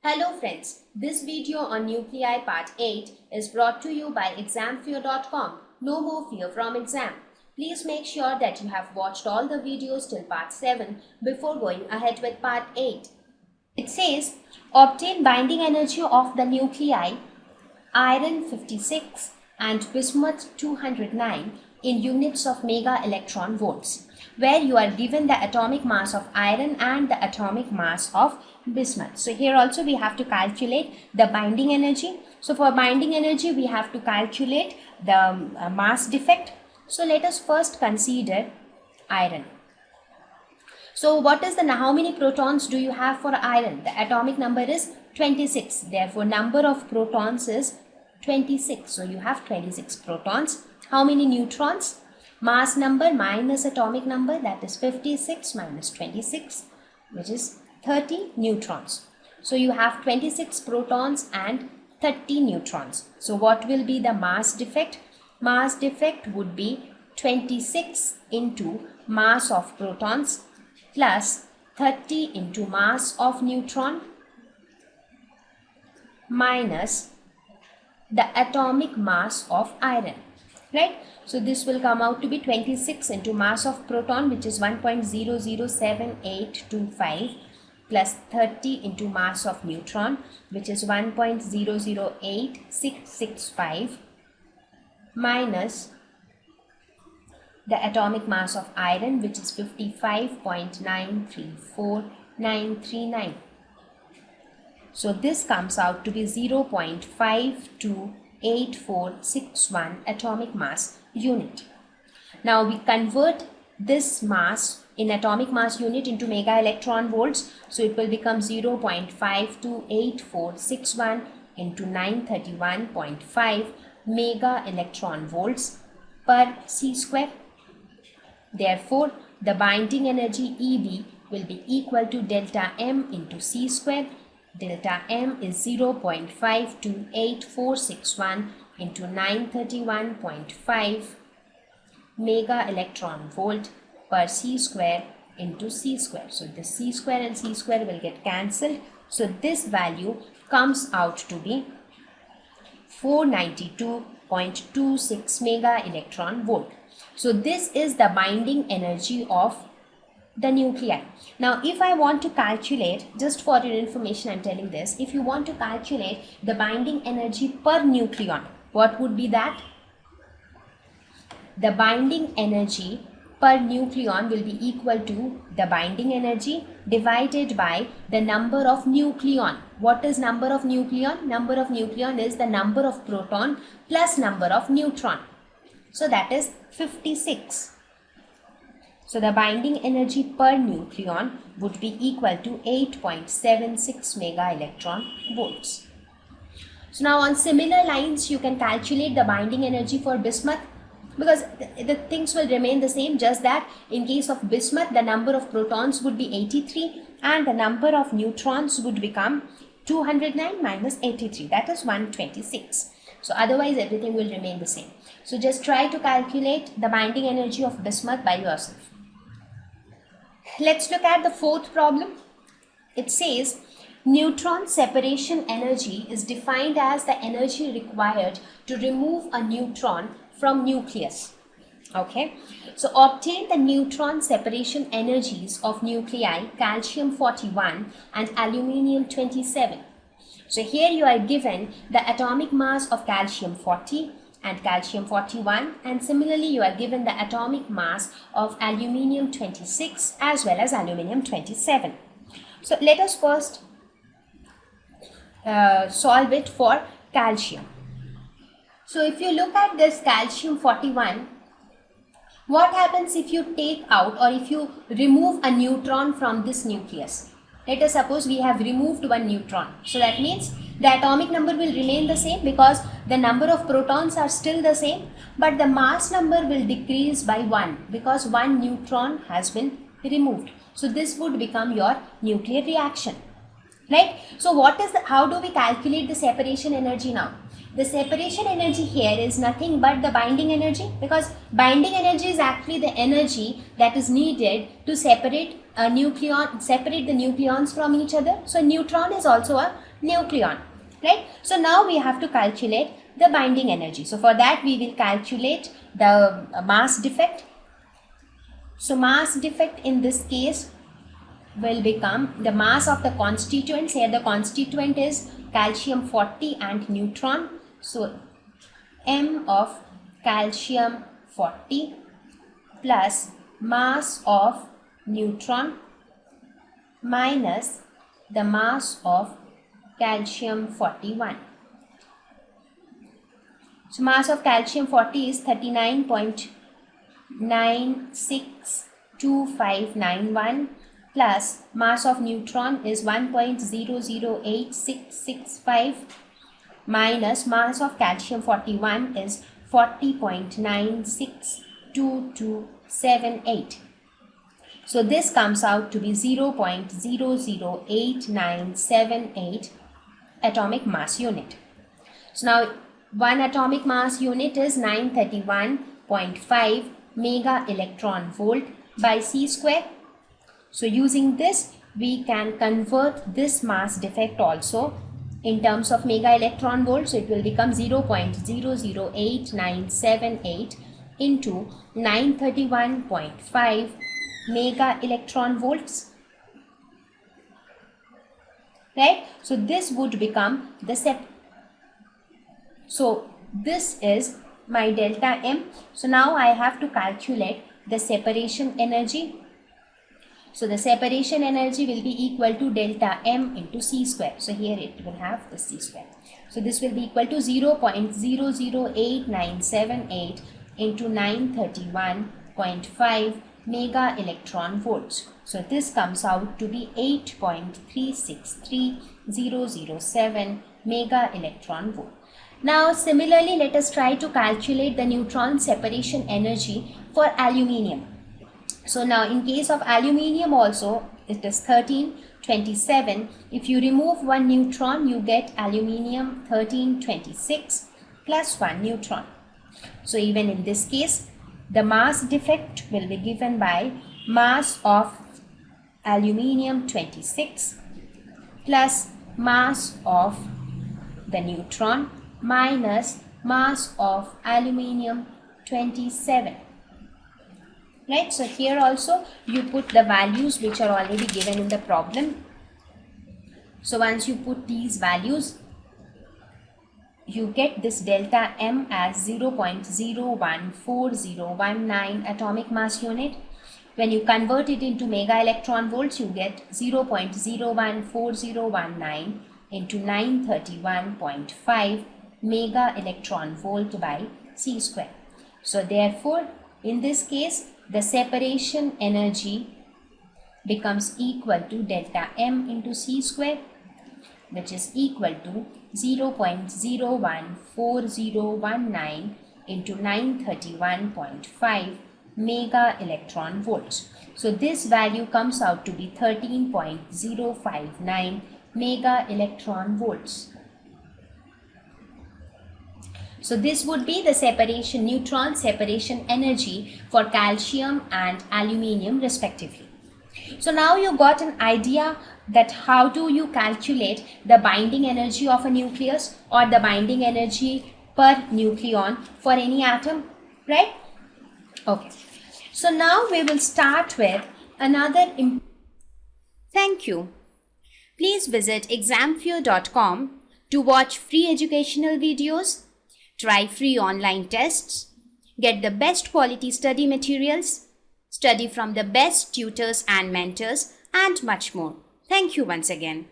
Hello friends, this video on nuclei part 8 is brought to you by examfear.com. No more fear from exam. Please make sure that you have watched all the videos till part 7 before going ahead with part 8. It says, obtain binding energy of the nuclei iron 56 and bismuth 209 in units of mega electron volts, where you are given the atomic mass of iron and the atomic mass of bismuth. So here also we have to calculate the binding energy. So for binding energy we have to calculate the mass defect. So let us first consider iron. So what is how many protons do you have for iron? The atomic number is 26. Therefore number of protons is 26. So you have 26 protons. How many neutrons? Mass number minus atomic number, that is 56 minus 26, which is 30 neutrons. So you have 26 protons and 30 neutrons. So what will be the mass defect? Mass defect would be 26 into mass of protons plus 30 into mass of neutron minus the atomic mass of iron, right? So this will come out to be 26 into mass of proton, which is 1.007825, plus 30 into mass of neutron, which is 1.008665, minus the atomic mass of iron, which is 55.934939. So this comes out to be 0.528461 atomic mass unit. Now we convert this mass in atomic mass unit into mega electron volts. So it will become 0.528461 into 931.5 mega electron volts per c square. Therefore, the binding energy EB will be equal to delta M into c square. Delta M is 0.528461 into 931.5 mega electron volt per c square into c square. So the c square and c square will get cancelled. So this value comes out to be 492.26 mega electron volt. So this is the binding energy of the nuclei. Now if I want to calculate, just for your information I'm telling this, if you want to calculate the binding energy per nucleon, what would be that? The binding energy per nucleon will be equal to the binding energy divided by the number of nucleon. What is number of nucleon? Number of nucleon is the number of proton plus number of neutron. So that is 56. So the binding energy per nucleon would be equal to 8.76 mega electron volts. So now on similar lines you can calculate the binding energy for bismuth, because the things will remain the same, just that in case of bismuth the number of protons would be 83 and the number of neutrons would become 209 minus 83, that is 126. So otherwise everything will remain the same. So just try to calculate the binding energy of bismuth by yourself. Let's look at the fourth problem. It says neutron separation energy is defined as the energy required to remove a neutron from nucleus. Okay, so obtain the neutron separation energies of nuclei calcium 41 and aluminium 27. So here you are given the atomic mass of calcium 40 and calcium 41, and similarly you are given the atomic mass of aluminium 26 as well as aluminium 27. So let us first solve it for calcium. So if you look at this calcium 41, what happens if you take out or if you remove a neutron from this nucleus? Let us suppose we have removed one neutron. So that means the atomic number will remain the same because the number of protons are still the same, but the mass number will decrease by 1 because one neutron has been removed. So this would become your nuclear reaction, right? So how do we calculate the separation energy now? the separation energy here is nothing but the binding energy, because binding energy is actually the energy that is needed to separate the nucleons from each other. So neutron is also a nucleon, right? So now we have to calculate the binding energy. So for that we will calculate the mass defect. So mass defect in this case will become the mass of the constituents. Here the constituent is calcium 40 and neutron. So M of calcium 40 plus mass of neutron minus the mass of calcium 41. So mass of calcium 40 is 39.962591 plus mass of neutron is 1.008665 minus mass of calcium 41 is 40.962278. So this comes out to be 0.008978 atomic mass unit. So now one atomic mass unit is 931.5 mega electron volt by C square. So using this we can convert this mass defect also in terms of mega electron volt. So it will become 0.008978 into 931.5 mega electron volts, right? So this would become the So this is my delta M. So now I have to calculate the separation energy. So the separation energy will be equal to delta M into C square. So here it will have the C square. So this will be equal to 0.008978 into 931.5 mega electron volts. So this comes out to be 8.363007 mega electron volt. Now similarly, let us try to calculate the neutron separation energy for aluminium. So now in case of aluminium also it is 1327. If you remove one neutron, you get aluminium 1326 plus one neutron. So even in this case, the mass defect will be given by mass of aluminium 26 plus mass of the neutron minus mass of aluminium 27. Right, so here also you put the values which are already given in the problem. So once you put these values, you get this delta M as 0.014019 atomic mass unit. When you convert it into mega electron volts, you get 0.014019 into 931.5 mega electron volt by C square. So therefore, in this case, the separation energy becomes equal to delta M into C square, which is equal to 0.014019 into 931.5 mega electron volts. So this value comes out to be 13.059 mega electron volts. So this would be the separation neutron separation energy for calcium and aluminium respectively. So now you got an idea that how do you calculate the binding energy of a nucleus or the binding energy per nucleon for any atom, right? Okay. So now we will start with another. Thank you. Please visit examfear.com to watch free educational videos, try free online tests, get the best quality study materials, study from the best tutors and mentors, and much more. Thank you once again.